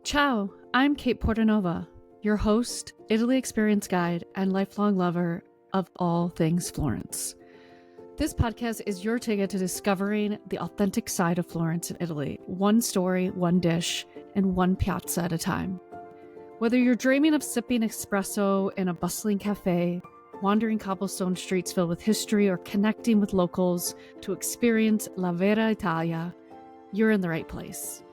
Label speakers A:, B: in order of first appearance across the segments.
A: Ciao, I'm Kate Portanova, your host, Italy Experience Guide, and lifelong lover of all things Florence. This podcast is your ticket to discovering the authentic side of Florence and Italy, one story, one dish, and one piazza at a time. Whether you're dreaming of sipping espresso in a bustling cafe, wandering cobblestone streets filled with history, or connecting with locals to experience La Vera Italia, you're in the right place.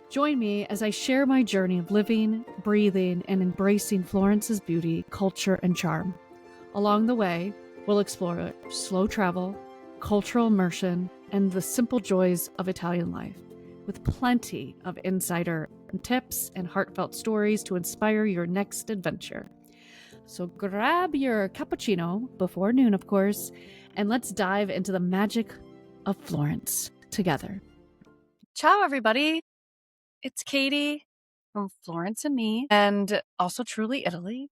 A: Join me as I share my journey of living, breathing, and embracing Florence's beauty, culture, and charm. Along the way, we'll explore slow travel, cultural immersion, and the simple joys of Italian life, with plenty of insider tips and heartfelt stories to inspire your next adventure. So grab your cappuccino, before noon of course, and let's dive into the magic of Florence together. Ciao everybody! It's Katie from Florence and Me, and also Truly Italy.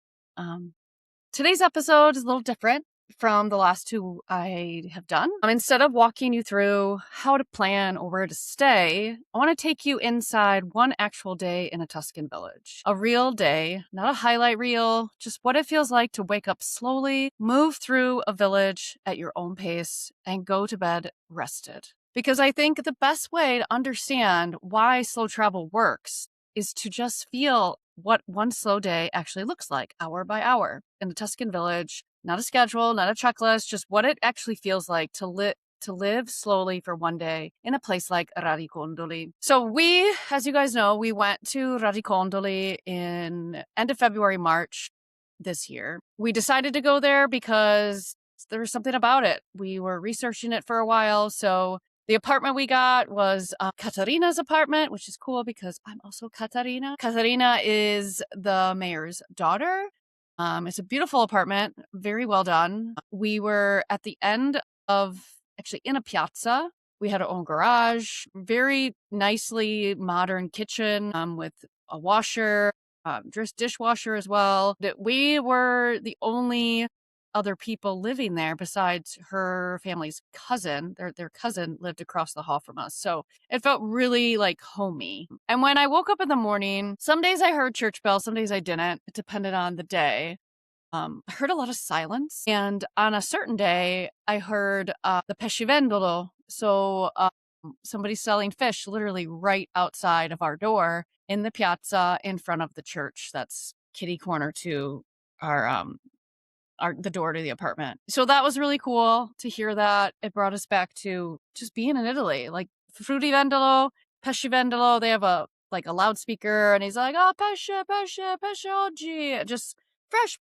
A: Today's episode is a little different from the last two I have done. Instead of walking you through how to plan or where to stay, I want to take you inside one actual day in a Tuscan village. A real day, not a highlight reel, just what it feels like to wake up slowly, move through a village at your own pace, and go to bed rested. Because I think the best way to understand why slow travel works is to just feel what one slow day actually looks like, hour by hour, in the Tuscan village. Not a schedule, not a checklist, just what it actually feels like to live slowly for one day in a place like Radicondoli. So we, as you guys know, we went to Radicondoli in end of February, March this year. We decided to go there because there was something about it. We were researching it for a while, so the apartment we got was Caterina's apartment, which is cool because I'm also Caterina. Caterina is the mayor's daughter. It's a beautiful apartment, very well done. We were at the end of, actually in a piazza. We had our own garage, very nicely modern kitchen with a washer, dishwasher as well. We were the only other people living there besides her family's cousin. Their cousin lived across the hall from us. So it felt really like homey. And when I woke up in the morning, some days I heard church bells, some days I didn't. It depended on the day. I heard a lot of silence. And on a certain day, I heard the pescivendolo. So somebody selling fish literally right outside of our door in the piazza in front of the church. That's kitty corner to the door to the apartment. So that was really cool to hear that. It brought us back to just being in Italy. Like fruttivendolo, pescivendolo, they have a loudspeaker and he's like, oh, pesce oggi. Just fresh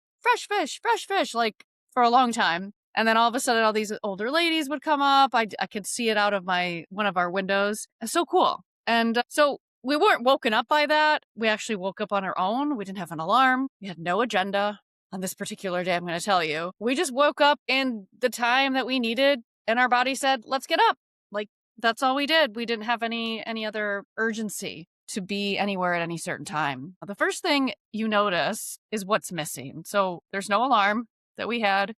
A: fish, like for a long time. And then all of a sudden all these older ladies would come up. I could see it out of one of our windows. It's so cool. And so we weren't woken up by that. We actually woke up on our own. We didn't have an alarm. We had no agenda. On this particular day, I'm going to tell you, we just woke up in the time that we needed and our body said, let's get up. Like, that's all we did. We didn't have any other urgency to be anywhere at any certain time. The first thing you notice is what's missing. So there's no alarm that we had,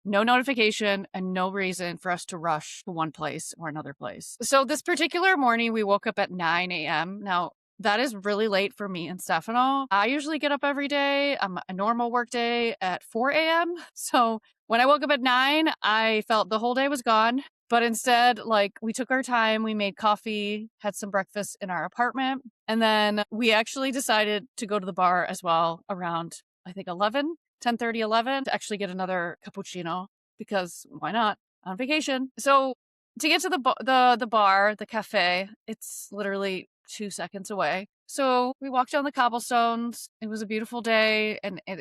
A: no notification, and no reason for us to rush to one place or another place. So this particular morning, we woke up at 9 a.m. Now, that is really late for me and Stefano. I usually get up every day. A normal work day at 4 a.m. So when I woke up at 9, I felt the whole day was gone. But instead, we took our time. We made coffee, had some breakfast in our apartment. And then we actually decided to go to the bar as well around, I think, 10:30, 11, to actually get another cappuccino because why not? On vacation. So to get to the bar, the cafe, it's literally 2 seconds away. So we walked down the cobblestones. It was a beautiful day. And it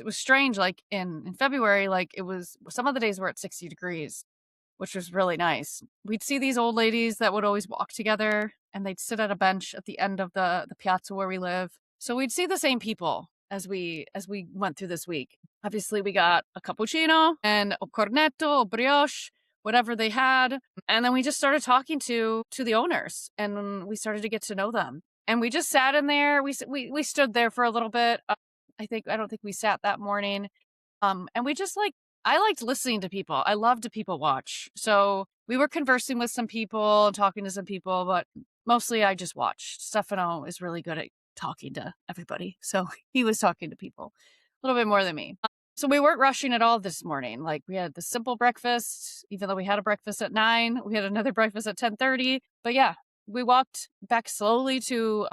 A: was strange. Like in February, some of the days were at 60 degrees, which was really nice. We'd see these old ladies that would always walk together and they'd sit at a bench at the end of the piazza where we live. So we'd see the same people as we went through this week. Obviously we got a cappuccino and a cornetto, a brioche, whatever they had. And then we just started talking to the owners and we started to get to know them. And we just sat in there. We stood there for a little bit. I don't think we sat that morning. And we just I liked listening to people. I love to people watch. So we were conversing with some people and talking to some people, but mostly I just watched. Stefano is really good at talking to everybody. So he was talking to people a little bit more than me. So we weren't rushing at all this morning. Like we had the simple breakfast, even though we had a breakfast at 9, we had another breakfast at 10:30. But yeah, we walked back slowly to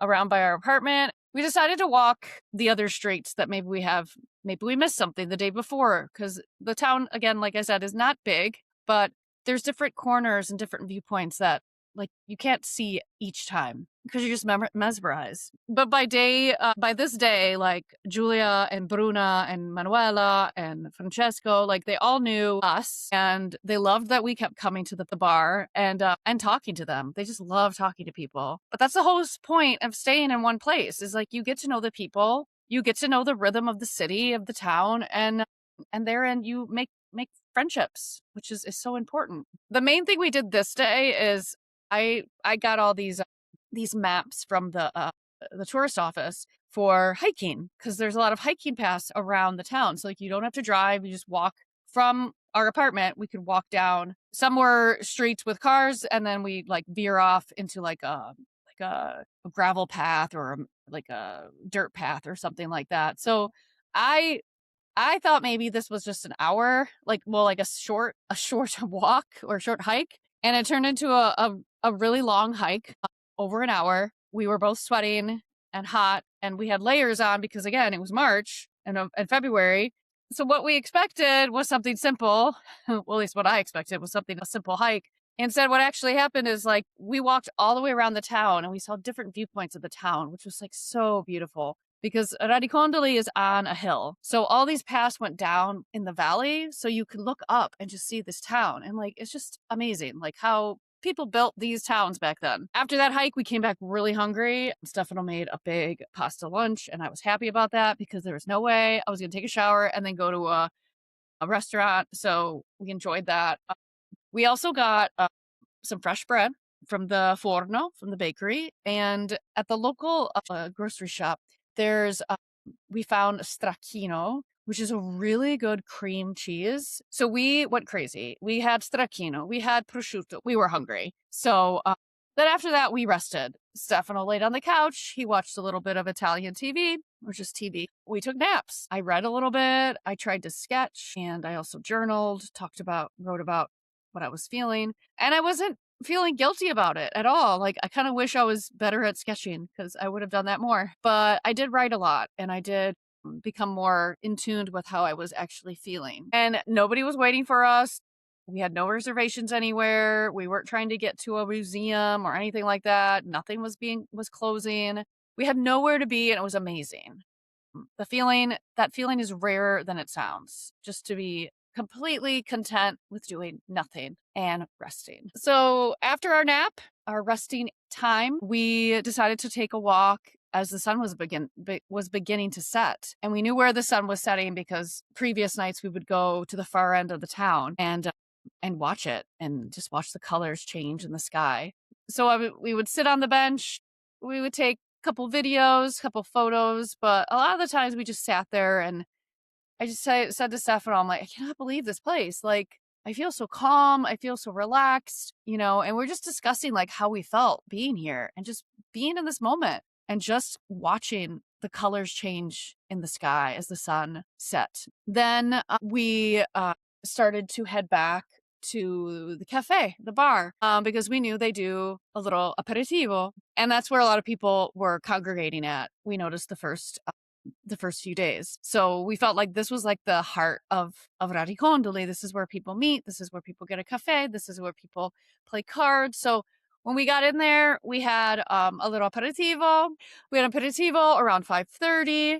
A: around by our apartment. We decided to walk the other streets that maybe we missed something the day before, because the town, again, like I said, is not big, but there's different corners and different viewpoints that like you can't see each time because you're just mesmerized. But by this day, like Julia and Bruna and Manuela and Francesco, like they all knew us and they loved that we kept coming to the bar and talking to them. They just love talking to people. But that's the whole point of staying in one place is like you get to know the people, you get to know the rhythm of the city, of the town, and therein you make friendships, which is so important. The main thing we did this day is I got all these maps from the tourist office for hiking because there's a lot of hiking paths around the town. So like you don't have to drive, you just walk from our apartment. We could walk down. Some were streets with cars, and then we like veer off into like a gravel path or like a dirt path or something like that. So I thought maybe this was just an hour, like a short walk or a short hike, and it turned into a really long hike, over an hour. We were both sweating and hot, and we had layers on because again, it was March and February. So what we expected was something simple. Well, at least what I expected was a simple hike. Instead, what actually happened is like we walked all the way around the town and we saw different viewpoints of the town, which was like so beautiful because Radicondoli is on a hill. So all these paths went down in the valley. So you can look up and just see this town. And like, it's just amazing, like how people built these towns back then. After that hike, we came back really hungry. Stefano made a big pasta lunch, and I was happy about that because there was no way I was going to take a shower and then go to a restaurant. So we enjoyed that. We also got some fresh bread from the forno, from the bakery. And at the local grocery shop, we found stracchino, which is a really good cream cheese. So we went crazy. We had stracchino, we had prosciutto, we were hungry. So then after that, we rested. Stefano laid on the couch. He watched a little bit of Italian TV, or just TV. We took naps. I read a little bit. I tried to sketch, and I also journaled, wrote about what I was feeling. And I wasn't feeling guilty about it at all. Like, I kind of wish I was better at sketching because I would have done that more. But I did write a lot, and I did become more in tune with how I was actually feeling. And nobody was waiting for us. We had no reservations anywhere. We weren't trying to get to a museum or anything like that. Nothing was closing. We had nowhere to be, and it was amazing. That feeling is rarer than it sounds. Just to be completely content with doing nothing and resting. So after our nap, our resting time, we decided to take a walk as the sun was beginning to set. And we knew where the sun was setting because previous nights we would go to the far end of the town and watch it and just watch the colors change in the sky. So we would sit on the bench, we would take a couple videos, couple photos, but a lot of the times we just sat there and I just said to Stefano, I'm like, I cannot believe this place. Like, I feel so calm. I feel so relaxed, and we're just discussing like how we felt being here and just being in this moment and just watching the colors change in the sky as the sun set. Then we started to head back to the cafe, the bar, because we knew they do a little aperitivo. And that's where a lot of people were congregating at. We noticed the first few days. So we felt like this was like the heart of Radicondoli. This is where people meet. This is where people get a cafe. This is where people play cards. So when we got in there, we had a little aperitivo. We had aperitivo around 5:30.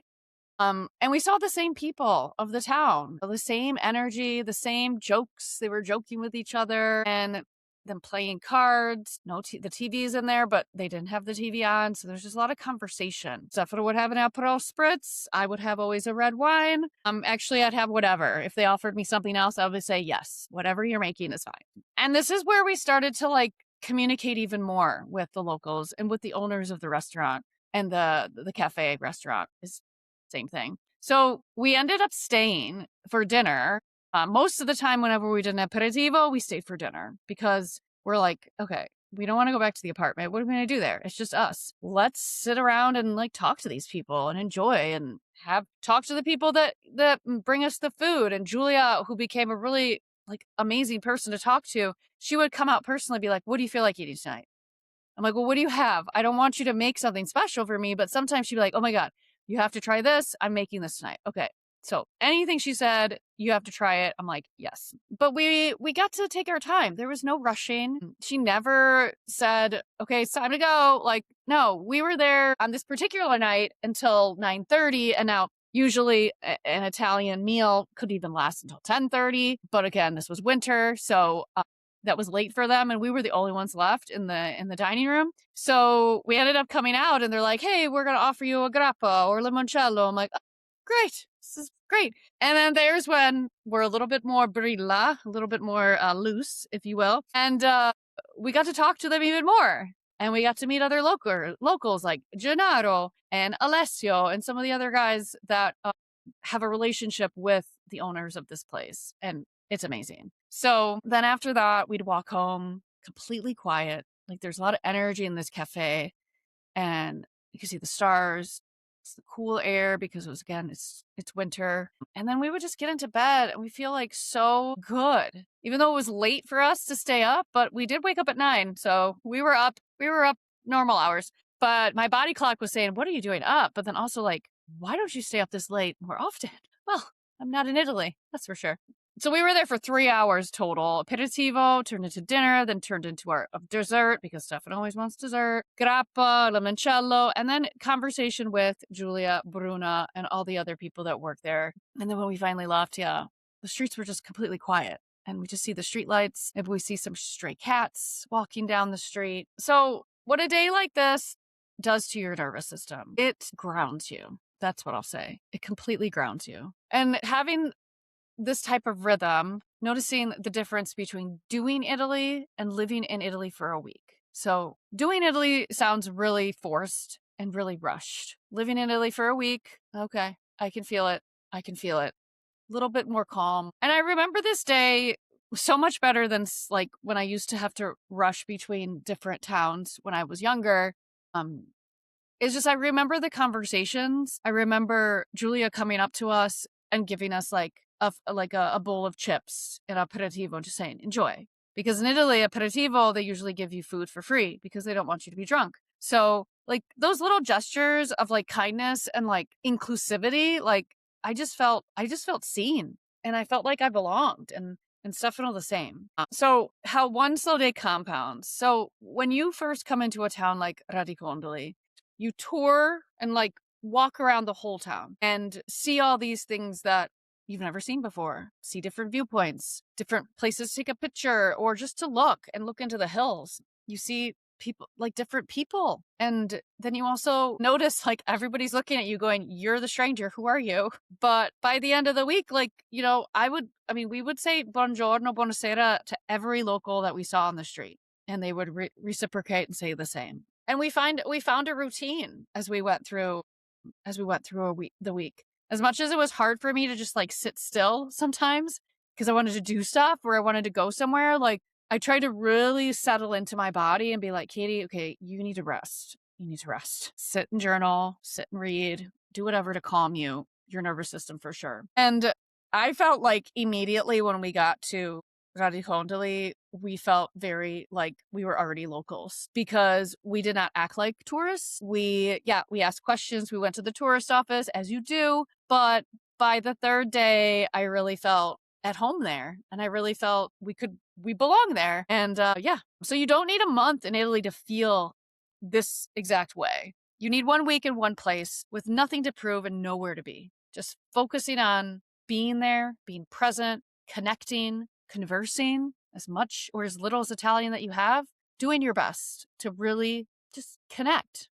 A: And we saw the same people of the town, the same energy, the same jokes. They were joking with each other and them playing cards. The TV's in there, but they didn't have the TV on. So there's just a lot of conversation. Stefano would have an Aperol Spritz. I would have always a red wine. Actually, I'd have whatever. If they offered me something else, I would say, yes, whatever you're making is fine. And this is where we started to like communicate even more with the locals and with the owners of the restaurant and the cafe restaurant is same thing. So we ended up staying for dinner Most of the time, whenever we did an aperitivo, we stayed for dinner because we're like, okay, we don't want to go back to the apartment. What are we going to do there? It's just us. Let's sit around and like talk to these people and enjoy and talk to the people that bring us the food. And Julia, who became a really like amazing person to talk to, she would come out personally and be like, what do you feel like eating tonight? I'm like, well, what do you have? I don't want you to make something special for me, but sometimes she'd be like, oh my God, you have to try this. I'm making this tonight. Okay. So anything she said, you have to try it. I'm like, yes. But we got to take our time. There was no rushing. She never said, okay, it's time to go. Like, no, we were there on this particular night until 9:30. And now usually an Italian meal could even last until 10:30. But again, this was winter. So that was late for them, and we were the only ones left in the dining room. So we ended up coming out, and they're like, "Hey, we're gonna offer you a grappa or limoncello." I'm like, oh, "Great, this is great." And then there's when we're a little bit more brilla, a little bit more loose, if you will, and we got to talk to them even more, and we got to meet other locals like Gennaro and Alessio and some of the other guys that have a relationship with the owners of this place, and it's amazing. So then after that, we'd walk home completely quiet. Like there's a lot of energy in this cafe, and you can see the stars. It's the cool air because it's winter. And then we would just get into bed and we feel like so good. Even though it was late for us to stay up, but we did wake up at 9. So we were up normal hours. But my body clock was saying, what are you doing up? But then also like, why don't you stay up this late more often? Well, I'm not in Italy, that's for sure. So we were there for 3 hours total. Aperitivo turned into dinner, then turned into our dessert because Stefan always wants dessert. Grappa, limoncello, and then conversation with Julia, Bruna, and all the other people that work there. And then when we finally left, the streets were just completely quiet. And we just see the street lights. Maybe we see some stray cats walking down the street. So what a day like this does to your nervous system, it grounds you. That's what I'll say. It completely grounds you. And having this type of rhythm, noticing the difference between doing Italy and living in Italy for a week. So doing Italy sounds really forced and really rushed. Living in Italy for a week, okay, I can feel it. I can feel it. A little bit more calm. And I remember this day so much better than like when I used to have to rush between different towns when I was younger. It's just I remember the conversations. I remember Julia coming up to us and giving us like a bowl of chips and aperitivo, just saying enjoy. Because in Italy, aperitivo, they usually give you food for free because they don't want you to be drunk. So like those little gestures of like kindness and like inclusivity, like I just felt seen, and I felt like I belonged, and Stefano the same. So how one slow day compounds. So when you first come into a town like Radicondoli, you tour and like walk around the whole town and see all these things that you've never seen before. See different viewpoints, different places to take a picture, or just to look into the hills. You see people, like different people. And then you also notice like everybody's looking at you going, you're the stranger. Who are you? But by the end of the week, like, we would say buongiorno, buonasera to every local that we saw on the street. And they would reciprocate and say the same. And we found a routine as we went through the week. As much as it was hard for me to just like sit still sometimes because I wanted to do stuff or I wanted to go somewhere, like I tried to really settle into my body and be like, Katie, okay, you need to rest. You need to rest. Sit and journal, sit and read, do whatever to calm your nervous system for sure. And I felt like immediately when we got to Radicondoli, we felt very like we were already locals because we did not act like tourists. We asked questions. We went to the tourist office as you do. But by the third day, I really felt at home there, and I really felt we belong there. And so you don't need a month in Italy to feel this exact way. You need 1 week in one place with nothing to prove and nowhere to be. Just focusing on being there, being present, connecting, conversing as much or as little as Italian that you have, doing your best to really just connect.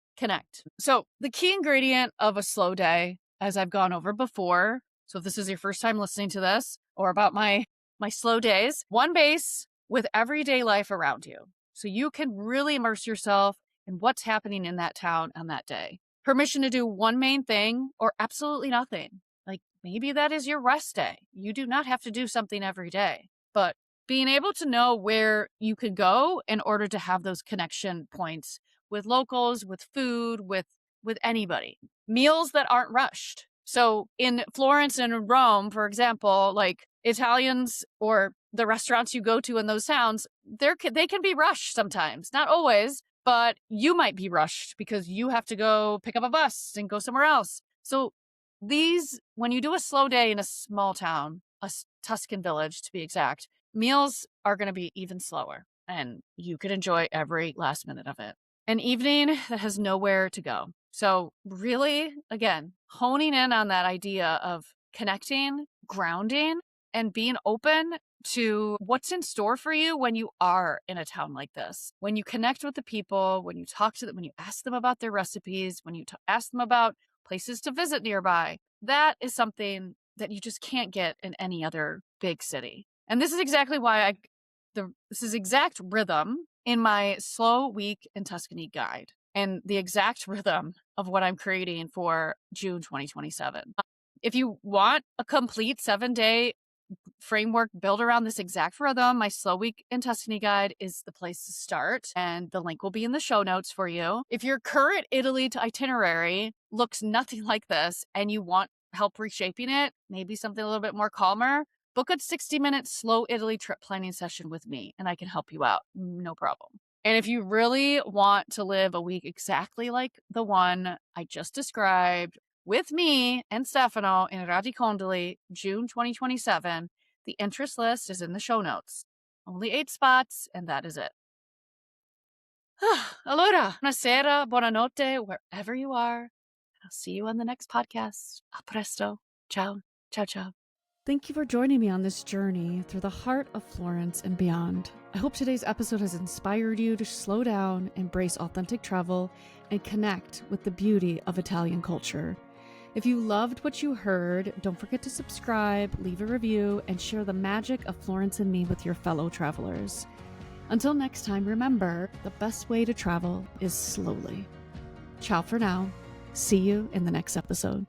A: So the key ingredient of a slow day, as I've gone over before, so if this is your first time listening to this or about my slow days, one base with everyday life around you. So you can really immerse yourself in what's happening in that town on that day. Permission to do one main thing or absolutely nothing. Like maybe that is your rest day. You do not have to do something every day, but being able to know where you could go in order to have those connection points with locals, with food, with anybody. Meals that aren't rushed. So in Florence and in Rome, for example, like Italians or the restaurants you go to in those towns, they can be rushed sometimes. Not always, but you might be rushed because you have to go pick up a bus and go somewhere else. So when you do a slow day in a small town, a Tuscan village to be exact, meals are going to be even slower and you could enjoy every last minute of it. An evening that has nowhere to go. So really, again, honing in on that idea of connecting, grounding, and being open to what's in store for you when you are in a town like this. When you connect with the people, when you talk to them, when you ask them about their recipes, when you ask them about places to visit nearby, that is something that you just can't get in any other big city. And this is exactly why this is exact rhythm in my slow week in Tuscany guide and the exact rhythm of what I'm creating for June 2027. If you want a complete 7-day framework built around this exact rhythm, my slow week in Tuscany guide is the place to start, and the link will be in the show notes for you. If your current Italy to itinerary looks nothing like this and you want help reshaping it, maybe something a little bit more calmer, book a 60-minute slow Italy trip planning session with me and I can help you out. No problem. And if you really want to live a week exactly like the one I just described with me and Stefano in Radicondoli, June 2027, the interest list is in the show notes. Only 8 spots, and that is it. Allora, buonasera, buonanotte, wherever you are. I'll see you on the next podcast. A presto. Ciao. Ciao, ciao. Thank you for joining me on this journey through the heart of Florence and beyond. I hope today's episode has inspired you to slow down, embrace authentic travel, and connect with the beauty of Italian culture. If you loved what you heard, don't forget to subscribe, leave a review, and share the magic of Florence and me with your fellow travelers. Until next time, remember, the best way to travel is slowly. Ciao for now. See you in the next episode.